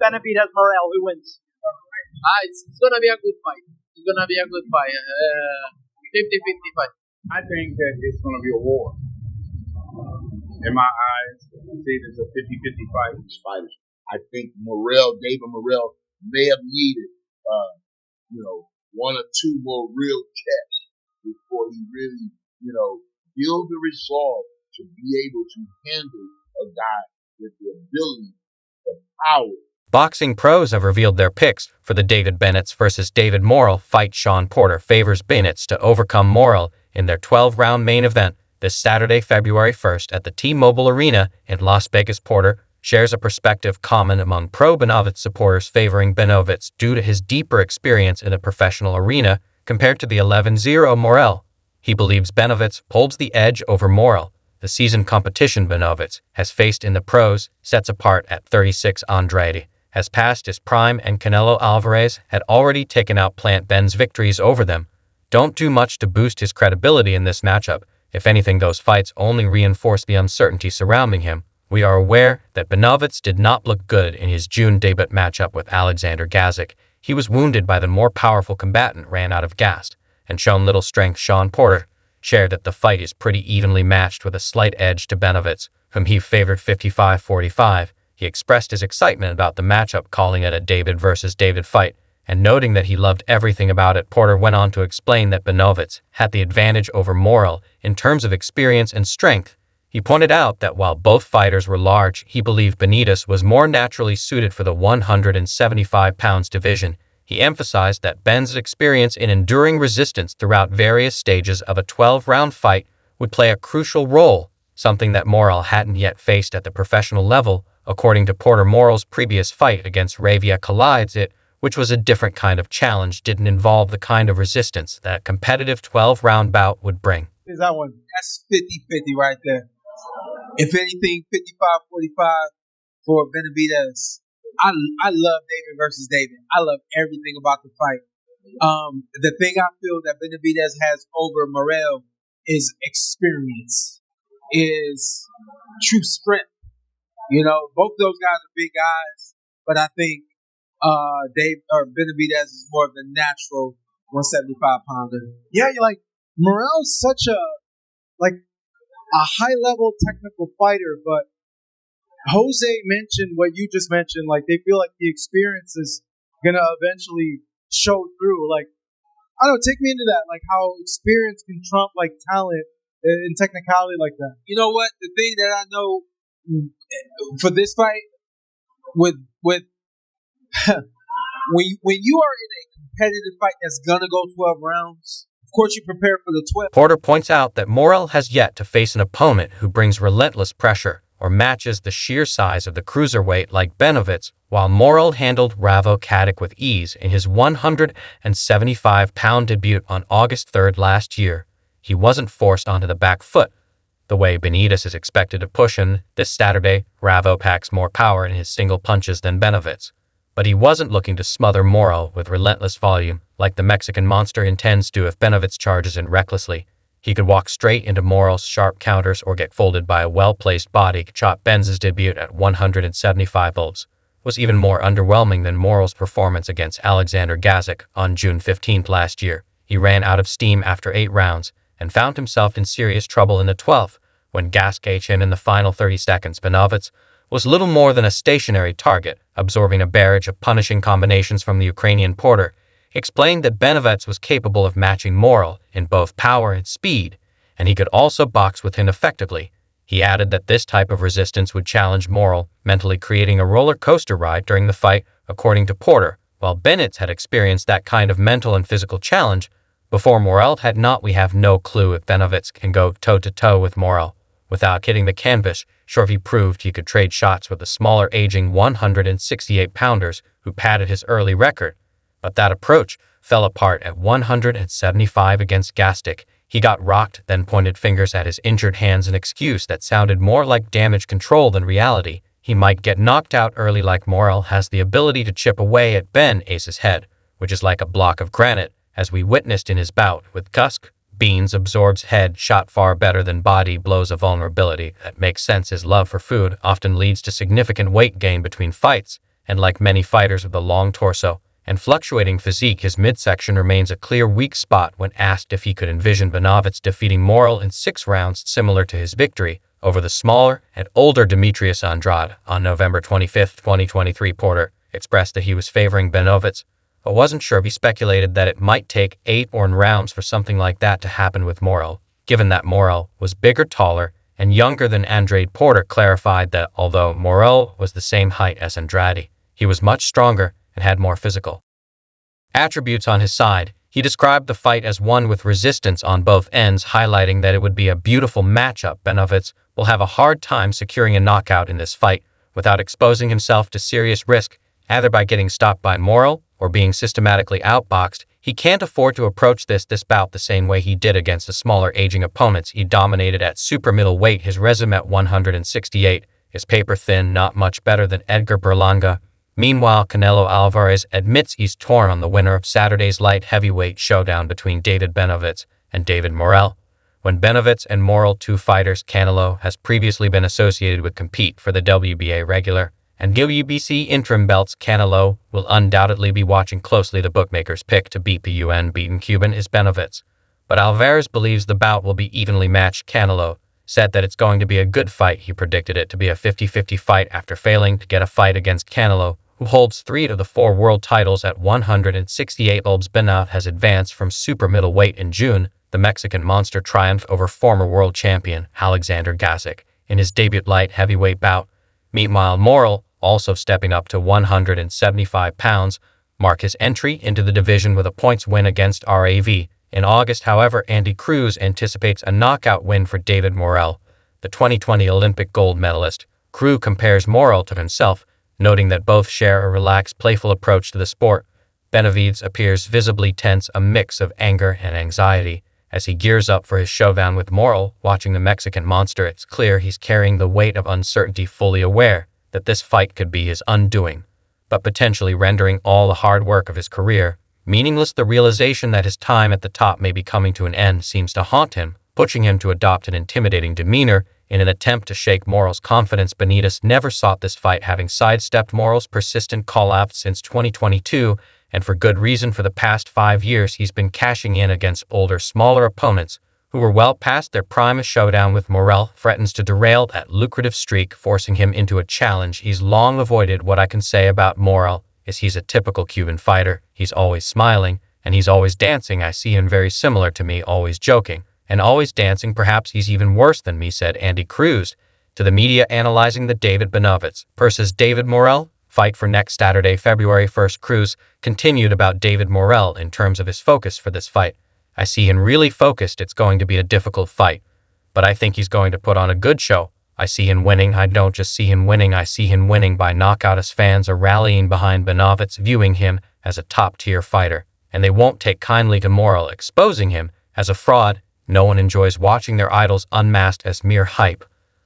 Benavidez, Morrell, who wins? It's gonna be a good fight. It's gonna be a good fight. 50-50 fight. I think that it's gonna be a war. In my eyes, I say it's a 50-50 fight. These fighters. I think David Morrell may have needed, one or two more real tests before he really, build the resolve to be able to handle a guy with the ability, the power. Boxing pros have revealed their picks for the David Bennett's versus David Morrell fight. Sean Porter favors Bennett's to overcome Morrell in their 12-round main event this Saturday, February 1st at the T-Mobile Arena in Las Vegas. Porter shares a perspective common among pro-Benavidez supporters favoring Benavidez due to his deeper experience in a professional arena compared to the 11-0 Morrell. He believes Benavidez holds the edge over Morrell. The seasoned competition Benavidez has faced in the pros sets apart at 36. Andrade has passed his prime and Canelo Alvarez had already taken out Plant Ben's victories over them. Don't do much to boost his credibility in this matchup. If anything, those fights only reinforce the uncertainty surrounding him. We are aware that Benavidez did not look good in his June debut matchup with Alexander Gasic. He was wounded by the more powerful combatant, ran out of gas, and shown little strength. Sean Porter shared that the fight is pretty evenly matched with a slight edge to Benavidez, whom he favored 55-45. He expressed his excitement about the matchup, calling it a David versus David fight, and noting that he loved everything about it. Porter went on to explain that Benavidez had the advantage over Morrell in terms of experience and strength. He pointed out that while both fighters were large, he believed Benavidez was more naturally suited for the 175 pounds division. He emphasized that Ben's experience in enduring resistance throughout various stages of a 12-round fight would play a crucial role, something that Morrell hadn't yet faced at the professional level. According to Porter, Morrell's previous fight against Ravia Collides, which was a different kind of challenge, didn't involve the kind of resistance that a competitive 12-round bout would bring. Is that one? That's 50-50 right there. If anything, 55-45 for Benavidez. I love David versus David. I love everything about the fight. The thing I feel that Benavidez has over Morrell is experience, is true strength. Both those guys are big guys, but I think Benavidez is more of the natural 175-pounder. Yeah, you're like, Morrell's such a high-level technical fighter, but Jose mentioned what you just mentioned, like they feel like the experience is going to eventually show through. Like, I don't know, take me into that, like how experience can trump like talent and technicality like that. You know what? The thing that I know for this fight, with when you are in a competitive fight that's gonna go 12 rounds, of course you prepare for the 12. Porter points out that Morrell has yet to face an opponent who brings relentless pressure or matches the sheer size of the cruiserweight like Benavidez, while Morrell handled Ravo Katic with ease in his 175-pound debut on August 3rd last year. He wasn't forced onto the back foot the way Benavidez is expected to push him. This Saturday, Ravo packs more power in his single punches than Benavidez, but he wasn't looking to smother Morrell with relentless volume like the Mexican monster intends to. If Benavidez charges in recklessly, he could walk straight into Morrell's sharp counters or get folded by a well-placed body chop. Benz's debut at 175 volts was even more underwhelming than Morrell's performance against Alexander Gasic on June 15th last year. He ran out of steam after 8 rounds and found himself in serious trouble in the 12th when Gasic caged him in the final 30 seconds. Benavidez was little more than a stationary target, absorbing a barrage of punishing combinations from the Ukrainian. Porter explained that Benavidez was capable of matching Morrell in both power and speed, and he could also box with him effectively. He added that this type of resistance would challenge Morrell, mentally creating a roller coaster ride during the fight. According to Porter, while Benavidez had experienced that kind of mental and physical challenge before, Morrell had not. We have no clue if Benavidez can go toe-to-toe with Morrell without hitting the canvas. Sure, he proved he could trade shots with the smaller aging 168-pounders who padded his early record. But that approach fell apart at 175 against Gasic. He got rocked, then pointed fingers at his injured hands, an excuse that sounded more like damage control than reality. He might get knocked out early like Morrell has the ability to chip away at Ben Ace's head, which is like a block of granite, as we witnessed in his bout with Gasic. Beans absorbs head shot far better than body blows. A vulnerability that makes sense. His love for food often leads to significant weight gain between fights, and like many fighters with a long torso and fluctuating physique, his midsection remains a clear weak spot when asked if he could envision Benavidez defeating Morrell in 6 rounds similar to his victory over the smaller and older Demetrius Andrade on November 25, 2023. Porter expressed that he was favoring Benavidez, but wasn't sure if he speculated that it might take 8 or 9 rounds for something like that to happen with Morrell, given that Morrell was bigger, taller, and younger than Andrade. Porter clarified that although Morrell was the same height as Andrade, he was much stronger and had more physical attributes on his side. He described the fight as one with resistance on both ends, highlighting that it would be a beautiful matchup. Benavidez will have a hard time securing a knockout in this fight without exposing himself to serious risk, either by getting stopped by Morrell or being systematically outboxed. He can't afford to approach this bout the same way he did against the smaller aging opponents he dominated at super middleweight. His resume at 168 is paper thin, not much better than Edgar Berlanga. Meanwhile, Canelo Alvarez admits he's torn on the winner of Saturday's light heavyweight showdown between David Benavidez and David Morrell. When Benavidez and Morrell, 2 fighters Canelo has previously been associated with, compete for the WBA regular and WBC interim belts, Canelo will undoubtedly be watching closely. The bookmakers pick to beat the UN-beaten Cuban is Benavidez, but Alvarez believes the bout will be evenly matched. Canelo said that it's going to be a good fight. He predicted it to be a 50-50 fight after failing to get a fight against Canelo, who holds 3 of the 4 world titles at 168. Benavidez has advanced from super middleweight in June. The Mexican monster triumphed over former world champion Alexander Gasic in his debut light heavyweight bout. Meanwhile, Morrell, also stepping up to 175 pounds, marked his entry into the division with a points win against RAV. In August, however, Andy Cruz anticipates a knockout win for David Morrell, the 2020 Olympic gold medalist. Cruz compares Morrell to himself, noting that both share a relaxed, playful approach to the sport. Benavidez appears visibly tense, a mix of anger and anxiety, as he gears up for his showdown with Morrell. Watching the Mexican monster, it's clear he's carrying the weight of uncertainty, fully aware that this fight could be his undoing, but potentially rendering all the hard work of his career meaningless. The realization that his time at the top may be coming to an end seems to haunt him, pushing him to adopt an intimidating demeanor in an attempt to shake Morrell's confidence. Benavidez never sought this fight, having sidestepped Morrell's persistent call-outs since 2022, and for good reason. For the past 5 years, he's been cashing in against older, smaller opponents who were well past their prime. A showdown with Morrell threatens to derail that lucrative streak, forcing him into a challenge he's long avoided. What I can say about Morrell is he's a typical Cuban fighter. He's always smiling, and he's always dancing. I see him very similar to me, always joking and always dancing. Perhaps he's even worse than me, said Andy Cruz to the media, analyzing the David Benavidez versus David Morrell fight for next Saturday, February 1st. Cruz continued about David Morrell in terms of his focus for this fight. I see him really focused. It's going to be a difficult fight, but I think he's going to put on a good show. I see him winning. I don't just see him winning, I see him winning by knockout. His fans are rallying behind Benavidez, viewing him as a top-tier fighter, and they won't take kindly to Morrell exposing him as a fraud. No one enjoys watching their idols unmasked as mere hype,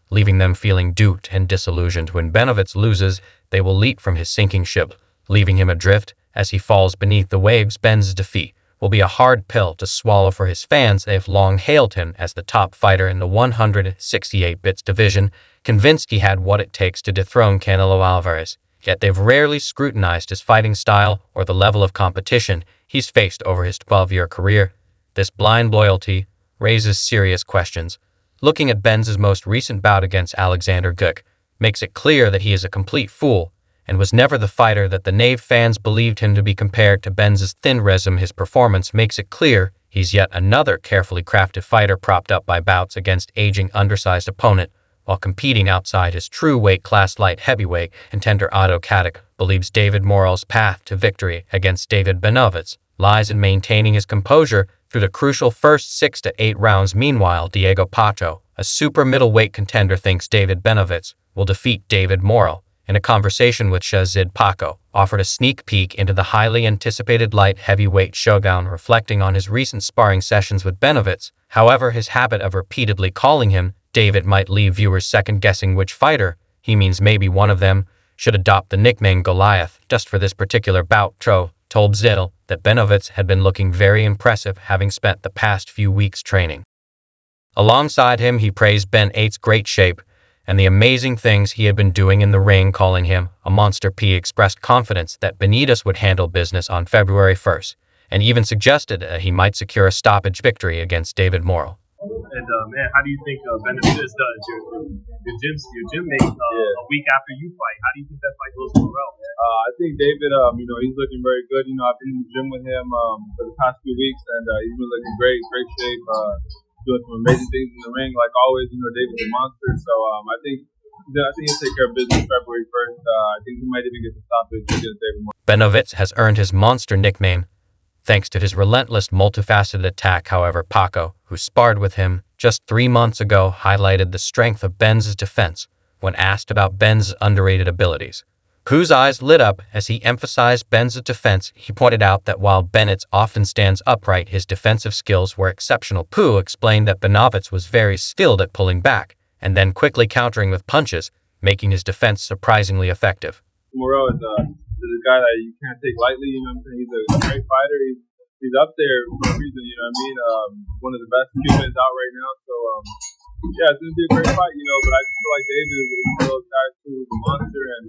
leaving them feeling duped and disillusioned. When Benavidez loses, they will leap from his sinking ship, leaving him adrift as he falls beneath the waves. Benz's defeat will be a hard pill to swallow for his fans. They have long hailed him as the top fighter in the 168 bits division, convinced he had what it takes to dethrone Canelo Alvarez. Yet they've rarely scrutinized his fighting style or the level of competition he's faced over his 12-year career. This blind loyalty raises serious questions. Looking at Benz's most recent bout against Alexander Guk makes it clear that he is a complete fool and was never the fighter that the Nave fans believed him to be. Compared to Benz's thin resume, his performance makes it clear he's yet another carefully crafted fighter, propped up by bouts against aging, undersized opponent while competing outside his true weight class. Light heavyweight contender Otto Katic believes David Morrell's path to victory against David Benavidez lies in maintaining his composure through the crucial first 6 to 8 rounds. Meanwhile, Diego Pacho, a super middleweight contender, thinks David Benavidez will defeat David Morrell. In a conversation with Shazid, Paco offered a sneak peek into the highly anticipated light heavyweight showdown, reflecting on his recent sparring sessions with Benavidez. However, his habit of repeatedly calling him David might leave viewers second-guessing which fighter he means. Maybe one of them should adopt the nickname Goliath just for this particular bout. Tro told Zittel that Benavidez had been looking very impressive, having spent the past few weeks training alongside him. He praised Ben 8's great shape and the amazing things he had been doing in the ring, calling him a monster. P expressed confidence that Benavidez would handle business on February 1st, and even suggested that he might secure a stoppage victory against David Morrell. And man, how do you think Benavidez does? Your gym mate a week after you fight. How do you think that fight goes for Morrell? I think David, he's looking very good. I've been in the gym with him for the past few weeks, and he's been looking great shape, doing some amazing things in the ring. Like always, David's a monster. So I think he'll take care of business February 1st. I think he might even get the stoppage against David Morrell. Benavidez has earned his monster nickname thanks to his relentless, multifaceted attack. However, Paco, who sparred with him just 3 months ago, highlighted the strength of Benz's defense when asked about Benz's underrated abilities. Whose eyes lit up as he emphasized Benz's defense. He pointed out that while Benavidez often stands upright, his defensive skills were exceptional. Pooh explained that Benavidez was very skilled at pulling back and then quickly countering with punches, making his defense surprisingly effective. Morrell is a guy that you can't take lightly. He's a great fighter. He's up there for a reason. One of the best Cubans out right now. So it's gonna be a great fight. But I just feel like David is one of those guys who's a monster and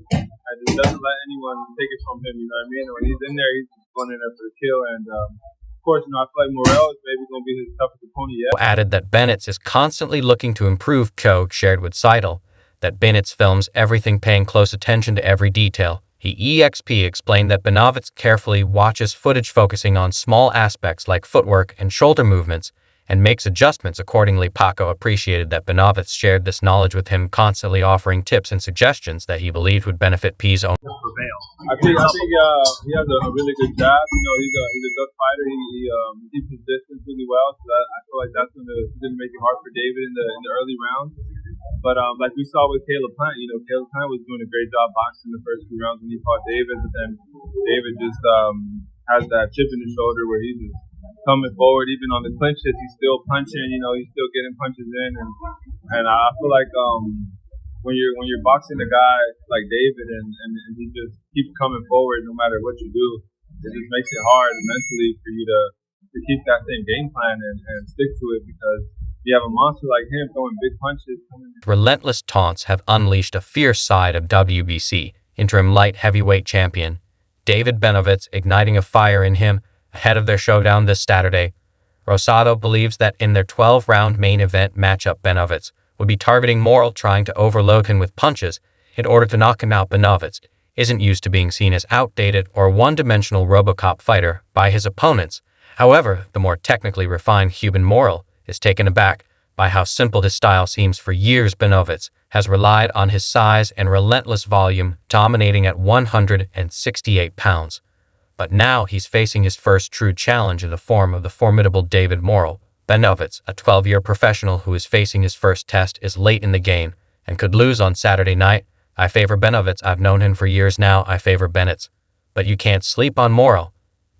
just doesn't let anyone take it from him. And when he's in there, he's just going in there for the kill. And of course, I feel like Morrell is maybe gonna be his toughest opponent yet. Added that Benavidez is constantly looking to improve. Co shared with Seidel that Benavidez films everything, paying close attention to every detail. He explained that Benavidez carefully watches footage focusing on small aspects like footwork and shoulder movements and makes adjustments accordingly. Paco appreciated that Benavidez shared this knowledge with him, constantly offering tips and suggestions that he believed would benefit P's own. I think he has a really good jab. He's a good fighter. He keeps his distance really well, so I feel like that's going to make it hard for David in the early rounds. But like we saw with Caleb Plant, Caleb Plant was doing a great job boxing the first few rounds when he fought David, but then David just has that chip in his shoulder where he's just coming forward. Even on the clinches, he's still punching. He's still getting punches in, and I feel like when you're boxing a guy like David and he just keeps coming forward no matter what you do, it just makes it hard mentally for you to keep that same game plan and stick to it, because you have a monster like him throwing big punches. Relentless taunts have unleashed a fierce side of WBC interim light heavyweight champion David Benavidez, igniting a fire in him ahead of their showdown this Saturday. Rosado believes that in their 12-round main event matchup, Benavidez would be targeting Morrell, trying to overload him with punches in order to knock him out. Benavidez isn't used to being seen as outdated or one-dimensional RoboCop fighter by his opponents. However, the more technically refined Cuban Morrell is taken aback by how simple his style seems. For years, Benavidez has relied on his size and relentless volume, dominating at 168 pounds. But now he's facing his first true challenge in the form of the formidable David Morrell. Benavidez, a 12-year professional who is facing his first test, is late in the game and could lose on Saturday night. I favor Benavidez. I've known him for years now. I favor Benavidez. But you can't sleep on Morrell.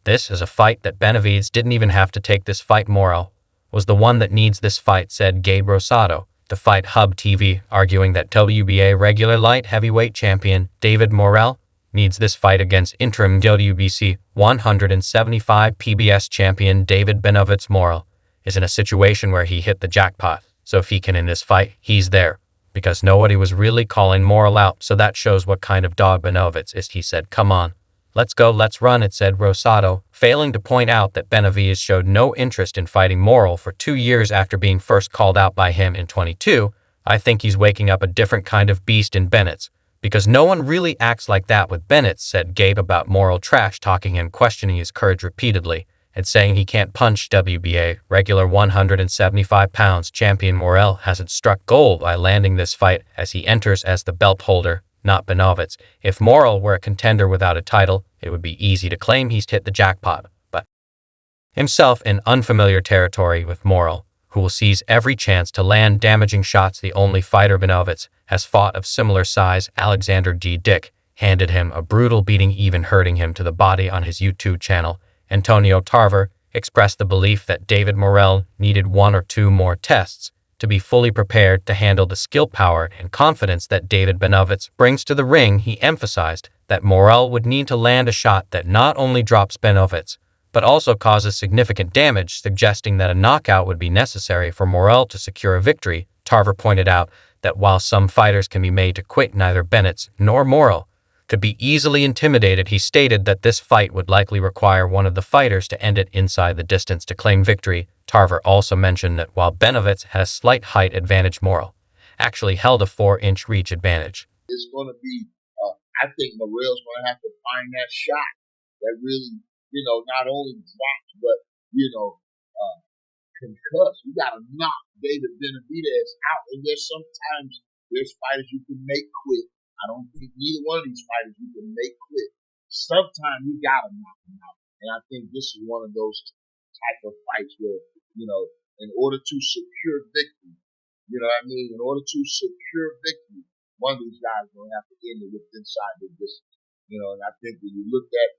This is a fight that Benavidez didn't even have to take. This fight, Morrell was the one that needs this fight, said Gabe Rosado to Fight Hub TV, arguing that WBA regular light heavyweight champion David Morrell needs this fight against interim WBC 175 PBS champion David Benavidez. Morrell is in a situation where he hit the jackpot, so if he can in this fight, he's there, because nobody was really calling Morrell out, so that shows what kind of dog Benavidez is. He said, "Come on, let's go, let's run," it said Rosado, failing to point out that Benavidez showed no interest in fighting Morrell for 2 years after being first called out by him in 22. "I think he's waking up a different kind of beast in Benavidez, because no one really acts like that with Benavidez," said Gabe about Morrell trash-talking and questioning his courage repeatedly, and saying he can't punch. WBA regular 175 pounds champion Morrell hasn't struck gold by landing this fight, as he enters as the belt holder, not Benavidez. If Morrell were a contender without a title, it would be easy to claim he's hit the jackpot, but himself in unfamiliar territory with Morrell, who will seize every chance to land damaging shots. The only fighter Benavidez has fought of similar size, Alexander D. Dick, handed him a brutal beating, even hurting him to the body. On his YouTube channel, Antonio Tarver expressed the belief that David Morrell needed 1 or 2 more tests to be fully prepared to handle the skill, power, and confidence that David Benavidez brings to the ring. He emphasized that Morrell would need to land a shot that not only drops Benavidez, but also causes significant damage, suggesting that a knockout would be necessary for Morrell to secure a victory. Tarver pointed out that while some fighters can be made to quit, neither Bennett nor Morrell could be easily intimidated. He stated that this fight would likely require one of the fighters to end it inside the distance to claim victory. Tarver also mentioned that while Benavidez had a slight height advantage, Morrell actually held a 4-inch reach advantage. It's going to be, I think Morrell's going to have to find that shot that really, not only drops, but, concuss. You got to knock David Benavidez out. And there's fighters you can make quit. I don't think neither one of these fighters you can make quit. Sometimes you got to knock them out. And I think this is one of those type of fights where, in order to secure victory, in order to secure victory, one of these guys is going to have to end it with inside the distance. And I think when you look at,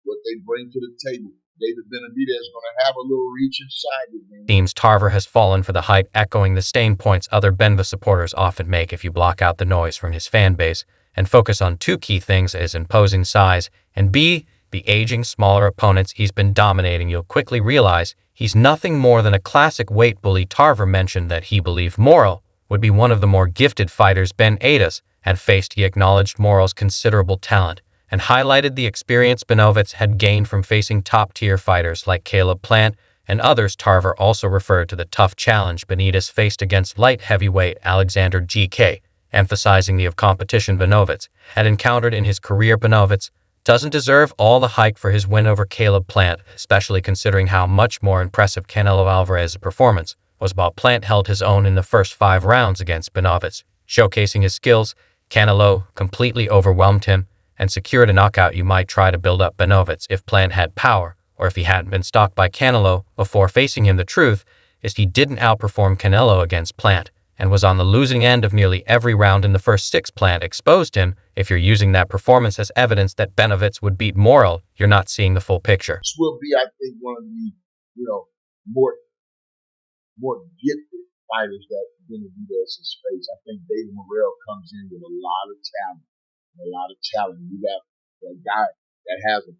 what they bring to the table, David Benavidez is going to have a little reach inside it, man. Seems Tarver has fallen for the hype, echoing the same points other Benva supporters often make. If you block out the noise from his fan base and focus on two key things: his imposing size and B, the aging, smaller opponents he's been dominating, you'll quickly realize he's nothing more than a classic weight bully. Tarver mentioned that he believed Morrell would be one of the more gifted fighters Benavidez had faced. He acknowledged Morrell's considerable talent and highlighted the experience Benavidez had gained from facing top-tier fighters like Caleb Plant and others. Tarver also referred to the tough challenge Benavidez faced against light heavyweight Alexander GK, emphasizing the competition Benavidez had encountered in his career. Benavidez doesn't deserve all the hype for his win over Caleb Plant, especially considering how much more impressive Canelo Alvarez's performance was. While Plant held his own in the first 5 rounds against Benavidez, showcasing his skills, Canelo completely overwhelmed him and secured a knockout. You might try to build up Benavidez if Plant had power, or if he hadn't been stalked by Canelo before facing him. The truth is he didn't outperform Canelo against Plant and was on the losing end of nearly every round in the first 6. Plant exposed him. If you're using that performance as evidence that Benavidez would beat Morrell, you're not seeing the full picture. This will be, I think, one of the, more gifted fighters that Benavidez has faced. I think David Morrell comes in with a lot of talent. You got a guy that has a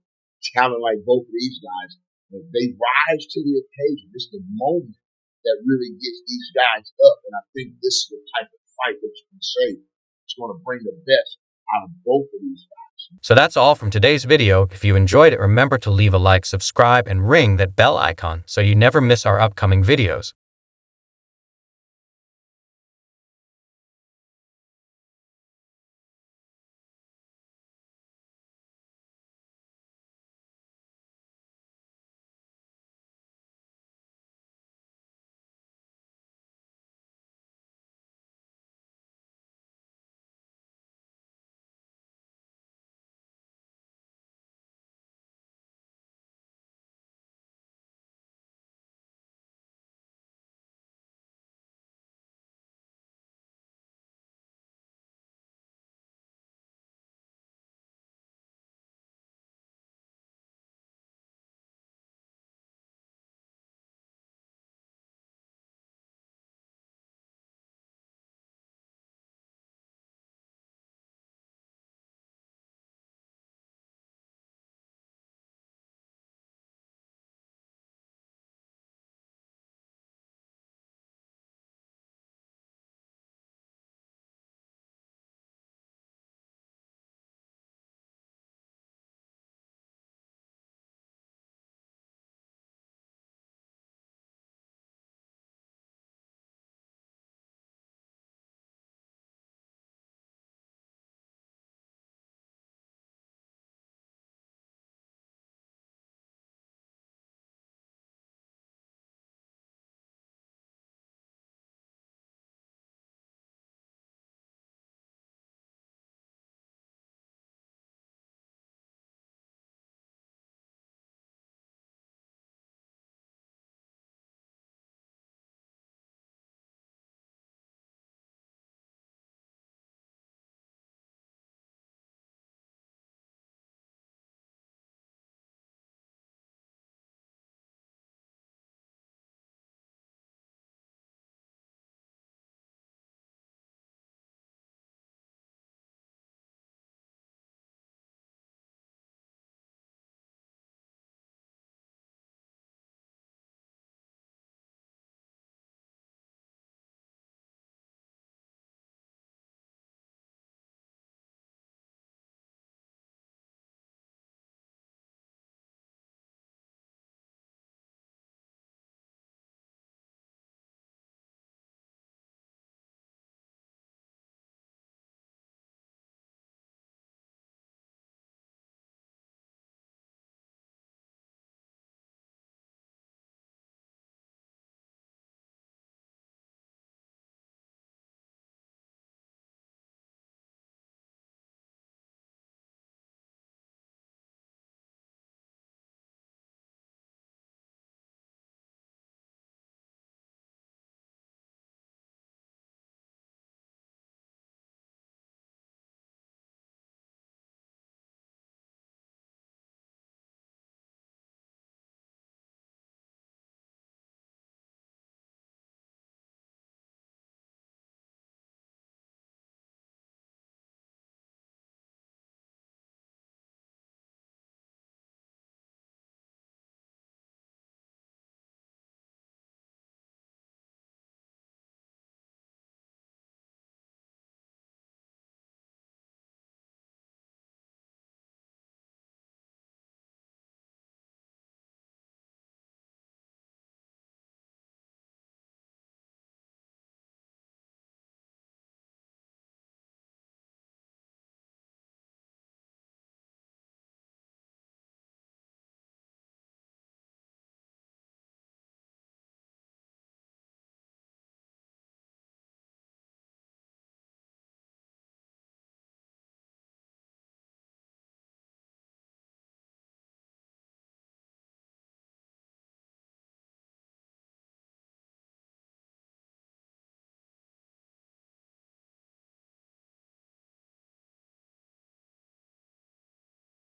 talent like both of these guys. And they rise to the occasion. It's the moment that really gets these guys up. And I think this is the type of fight that you can say it's going to bring the best out of both of these guys. So that's all from today's video. If you enjoyed it, remember to leave a like, subscribe, and ring that bell icon so you never miss our upcoming videos.